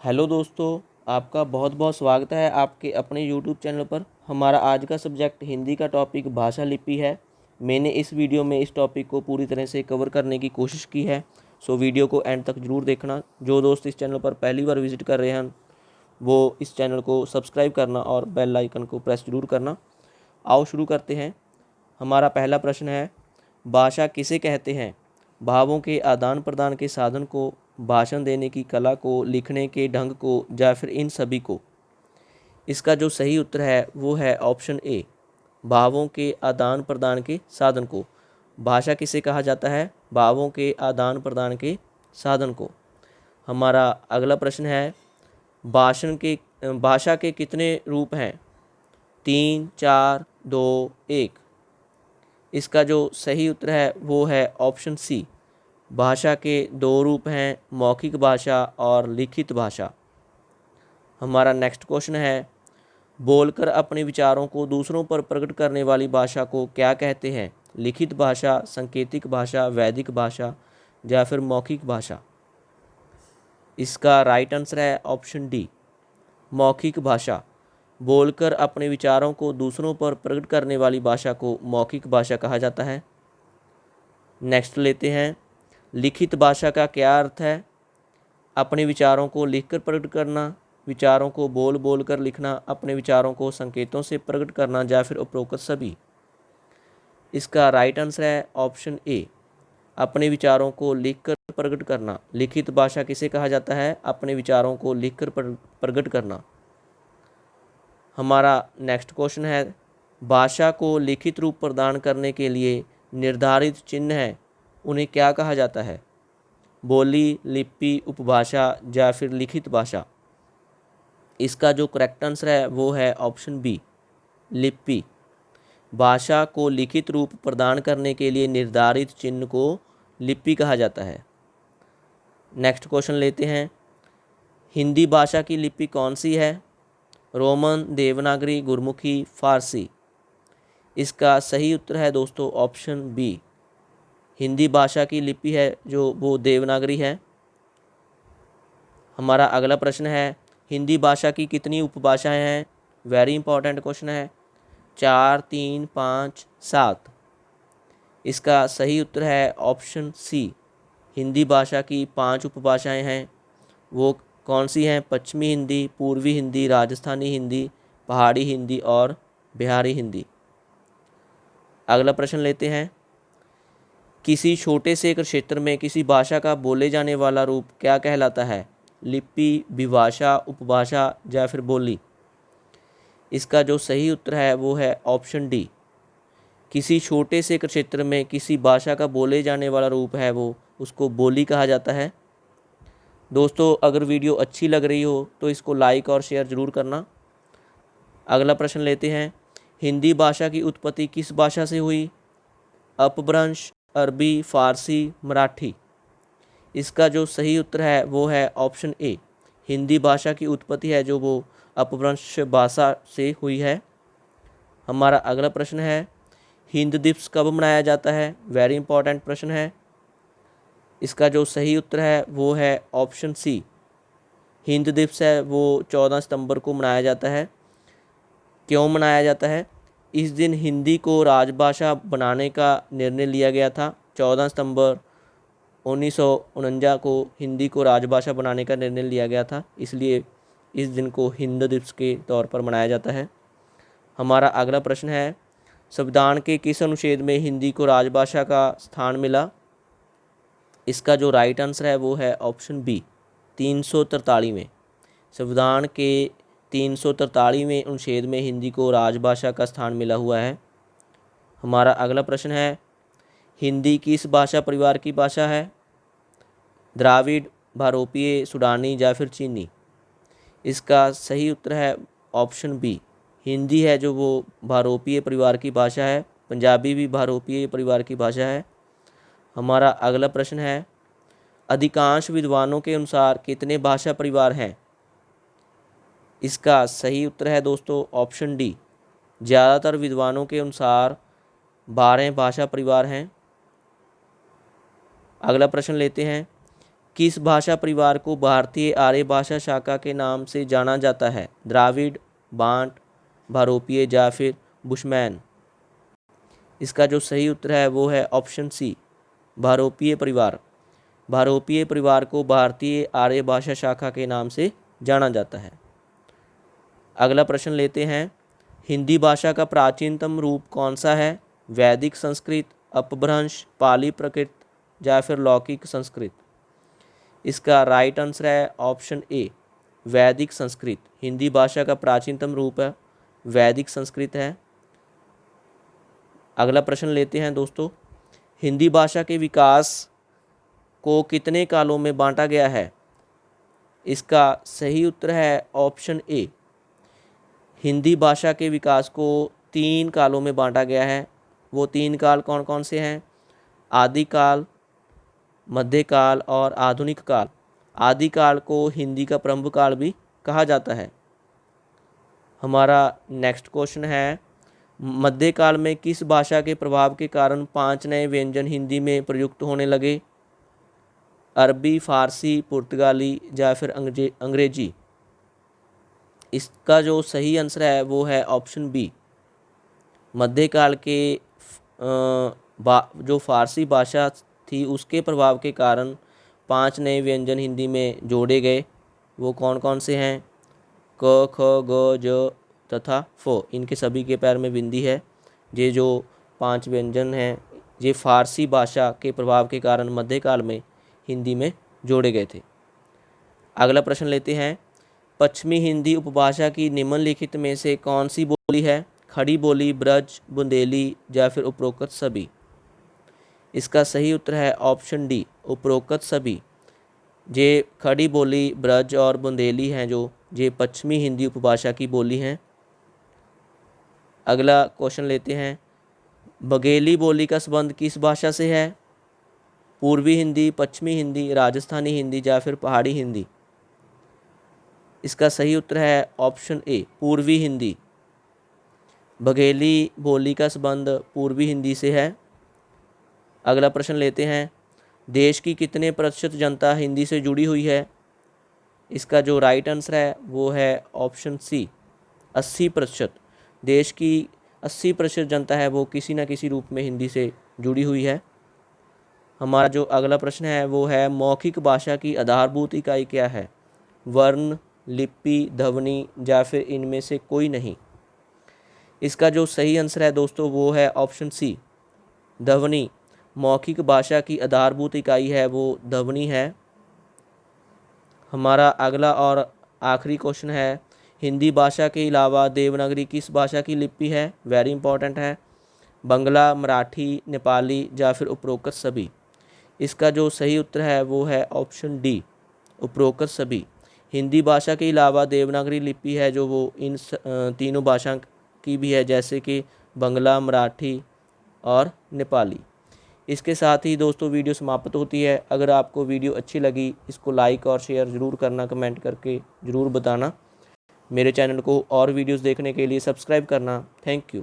Hello दोस्तों, आपका बहुत बहुत स्वागत है आपके अपने यूट्यूब चैनल पर। हमारा आज का सब्जेक्ट हिंदी का टॉपिक भाषा लिपि है। मैंने इस वीडियो में इस टॉपिक को पूरी तरह से कवर करने की कोशिश की है, सो वीडियो को एंड तक ज़रूर देखना। जो दोस्त इस चैनल पर पहली बार विजिट कर रहे हैं वो इस चैनल को सब्सक्राइब करना और बेल आइकन को प्रेस ज़रूर करना। आओ शुरू करते हैं। हमारा पहला प्रश्न है, भाषा किसे कहते हैं? भावों के आदान प्रदान के साधन को, भाषण देने की कला को, लिखने के ढंग को, या फिर इन सभी को? इसका जो सही उत्तर है वो है ऑप्शन ए, भावों के आदान प्रदान के साधन को। भाषा किसे कहा जाता है? भावों के आदान प्रदान के साधन को। हमारा अगला प्रश्न है, भाषा के कितने रूप हैं? 3, 4, 2, 1। इसका जो सही उत्तर है वो है ऑप्शन सी, भाषा के 2 रूप हैं, मौखिक भाषा और लिखित भाषा। हमारा नेक्स्ट क्वेश्चन है, बोलकर अपने विचारों को दूसरों पर प्रकट करने वाली भाषा को क्या कहते हैं? लिखित भाषा, सांकेतिक भाषा, वैदिक भाषा, या फिर मौखिक भाषा? इसका राइट आंसर है ऑप्शन डी, मौखिक भाषा। बोलकर अपने विचारों को दूसरों पर प्रकट करने वाली भाषा को मौखिक भाषा कहा जाता है। नेक्स्ट लेते हैं, लिखित भाषा का क्या अर्थ है? अपने विचारों को लिखकर प्रकट करना, विचारों को बोल बोल कर लिखना, अपने विचारों को संकेतों से प्रकट करना, या फिर उपरोक्त सभी? इसका राइट आंसर है ऑप्शन ए, अपने विचारों को लिखकर प्रकट करना। लिखित भाषा किसे कहा जाता है? अपने विचारों को लिखकर प्रकट करना। हमारा नेक्स्ट क्वेश्चन है, भाषा को लिखित रूप प्रदान करने के लिए निर्धारित चिन्ह है, उन्हें क्या कहा जाता है? बोली, लिपि, उपभाषा, या फिर लिखित भाषा? इसका जो करेक्ट आंसर है वो है ऑप्शन बी, लिपि। भाषा को लिखित रूप प्रदान करने के लिए निर्धारित चिन्ह को लिपि कहा जाता है। नेक्स्ट क्वेश्चन लेते हैं, हिंदी भाषा की लिपि कौन सी है? रोमन, देवनागरी, गुरमुखी, फारसी? इसका सही उत्तर है दोस्तों ऑप्शन बी, हिंदी भाषा की लिपि है जो वो देवनागरी है। हमारा अगला प्रश्न है, हिंदी भाषा की कितनी उपभाषाएं हैं? वेरी इंपॉर्टेंट क्वेश्चन है। 4, 3, 5, 7? इसका सही उत्तर है ऑप्शन सी, हिंदी भाषा की 5 उपभाषाएं हैं। वो कौन सी हैं? पश्चिमी हिंदी, पूर्वी हिंदी, राजस्थानी हिंदी, पहाड़ी हिंदी और बिहारी हिंदी। अगला प्रश्न लेते हैं, किसी छोटे से क्षेत्र में किसी भाषा का बोले जाने वाला रूप क्या कहलाता है? लिपि, विभाषा, उपभाषा, या फिर बोली? इसका जो सही उत्तर है वो है ऑप्शन डी, किसी छोटे से क्षेत्र में किसी भाषा का बोले जाने वाला रूप है वो उसको बोली कहा जाता है। दोस्तों, अगर वीडियो अच्छी लग रही हो तो इसको लाइक और शेयर ज़रूर करना। अगला प्रश्न लेते हैं, हिंदी भाषा की उत्पत्ति किस भाषा से हुई? अपभ्रंश, अरबी, फारसी, मराठी? इसका जो सही उत्तर है वो है ऑप्शन ए, हिंदी भाषा की उत्पत्ति है जो वो अपभ्रंश भाषा से हुई है। हमारा अगला प्रश्न है, हिंद दिवस कब मनाया जाता है? वेरी इंपॉर्टेंट प्रश्न है। इसका जो सही उत्तर है वो है ऑप्शन सी, हिंद दिवस है वो 14 सितंबर को मनाया जाता है। क्यों मनाया जाता है? इस दिन हिंदी को राजभाषा बनाने का निर्णय लिया गया था। 14 सितंबर 1949 को हिंदी को राजभाषा बनाने का निर्णय लिया गया था, इसलिए इस दिन को हिंद दिवस के तौर पर मनाया जाता है। हमारा अगला प्रश्न है, संविधान के किस अनुच्छेद में हिंदी को राजभाषा का स्थान मिला? इसका जो राइट आंसर है वो है ऑप्शन बी, 343 में। संविधान के 343वें अनुच्छेद में हिंदी को राजभाषा का स्थान मिला हुआ है। हमारा अगला प्रश्न है, हिंदी किस भाषा परिवार की भाषा है? द्राविड़, भारोपीय, सुडानी, या फिर चीनी? इसका सही उत्तर है ऑप्शन बी, हिंदी है जो वो भारोपीय परिवार की भाषा है। पंजाबी भी भारोपीय परिवार की भाषा है। हमारा अगला प्रश्न है, अधिकांश विद्वानों के अनुसार कितने भाषा परिवार हैं? इसका सही उत्तर है दोस्तों ऑप्शन डी, ज़्यादातर विद्वानों के अनुसार 12 भाषा परिवार हैं। अगला प्रश्न लेते हैं, किस भाषा परिवार को भारतीय आर्य भाषा शाखा के नाम से जाना जाता है? द्राविड़, बांट, भारोपीय या फिर बुशमैन? इसका जो सही उत्तर है वो है ऑप्शन सी, भारोपीय परिवार। भारोपीय परिवार को भारतीय आर्य भाषा शाखा के नाम से जाना जाता है। अगला प्रश्न लेते हैं, हिंदी भाषा का प्राचीनतम रूप कौन सा है? वैदिक संस्कृत, अपभ्रंश, पाली प्राकृत या फिर लौकिक संस्कृत? इसका राइट आंसर है ऑप्शन ए, वैदिक संस्कृत। हिंदी भाषा का प्राचीनतम रूप है वैदिक संस्कृत है। अगला प्रश्न लेते हैं दोस्तों, हिंदी भाषा के विकास को कितने कालों में बांटा गया है? इसका सही उत्तर है ऑप्शन ए, हिंदी भाषा के विकास को 3 कालों में बांटा गया है। वो 3 काल कौन कौन से हैं? आदिकाल, मध्यकाल और आधुनिक काल। आदिकाल को हिंदी का प्रारंभ काल भी कहा जाता है। हमारा नेक्स्ट क्वेश्चन है, मध्यकाल में किस भाषा के प्रभाव के कारण 5 नए व्यंजन हिंदी में प्रयुक्त होने लगे? अरबी, फारसी, पुर्तगाली या फिर अंग्रेजी? इसका जो सही आंसर है वो है ऑप्शन बी, मध्यकाल के जो फारसी भाषा थी उसके प्रभाव के कारण 5 नए व्यंजन हिंदी में जोड़े गए। वो कौन कौन से हैं? क, ख, ग, ज तथा फ। इनके सभी के पैर में बिंदी है। ये जो 5 व्यंजन हैं ये फारसी भाषा के प्रभाव के कारण मध्यकाल में हिंदी में जोड़े गए थे। अगला प्रश्न लेते हैं, पश्चिमी हिंदी उपभाषा की निम्नलिखित में से कौन सी बोली है? खड़ी बोली, ब्रज, बुंदेली या फिर उपरोक्त सभी? इसका सही उत्तर है ऑप्शन डी, उपरोक्त सभी। ये खड़ी बोली, ब्रज और बुंदेली हैं जो ये पश्चिमी हिंदी उपभाषा की बोली हैं। अगला क्वेश्चन लेते हैं, बघेली बोली का संबंध किस भाषा से है? पूर्वी हिंदी, पश्चिमी हिंदी, राजस्थानी हिंदी या फिर पहाड़ी हिंदी? इसका सही उत्तर है ऑप्शन ए, पूर्वी हिंदी। बघेली बोली का संबंध पूर्वी हिंदी से है। अगला प्रश्न लेते हैं, देश की कितने प्रतिशत जनता हिंदी से जुड़ी हुई है? इसका जो राइट आंसर है वो है ऑप्शन सी, 80%। देश की 80% जनता है वो किसी न किसी रूप में हिंदी से जुड़ी हुई है। हमारा जो अगला प्रश्न है वो है, मौखिक भाषा की आधारभूत इकाई क्या है? वर्ण, लिपि, ध्वनि या फिर इनमें से कोई नहीं? इसका जो सही आंसर है दोस्तों वो है ऑप्शन सी, ध्वनि। मौखिक भाषा की आधारभूत इकाई है वो ध्वनि है। हमारा अगला और आखिरी क्वेश्चन है, हिंदी भाषा के अलावा देवनागरी किस भाषा की लिपि है? वेरी इंपॉर्टेंट है। बंगला, मराठी, नेपाली या फिर उपरोक्त सभी? इसका जो सही उत्तर है वो है ऑप्शन डी, उपरोक्त सभी। हिंदी भाषा के अलावा देवनागरी लिपि है जो वो इन तीनों भाषा की भी है, जैसे कि बंगला, मराठी और नेपाली। इसके साथ ही दोस्तों वीडियो समाप्त होती है। अगर आपको वीडियो अच्छी लगी इसको लाइक और शेयर ज़रूर करना, कमेंट करके ज़रूर बताना। मेरे चैनल को और वीडियोस देखने के लिए सब्सक्राइब करना। Thank you.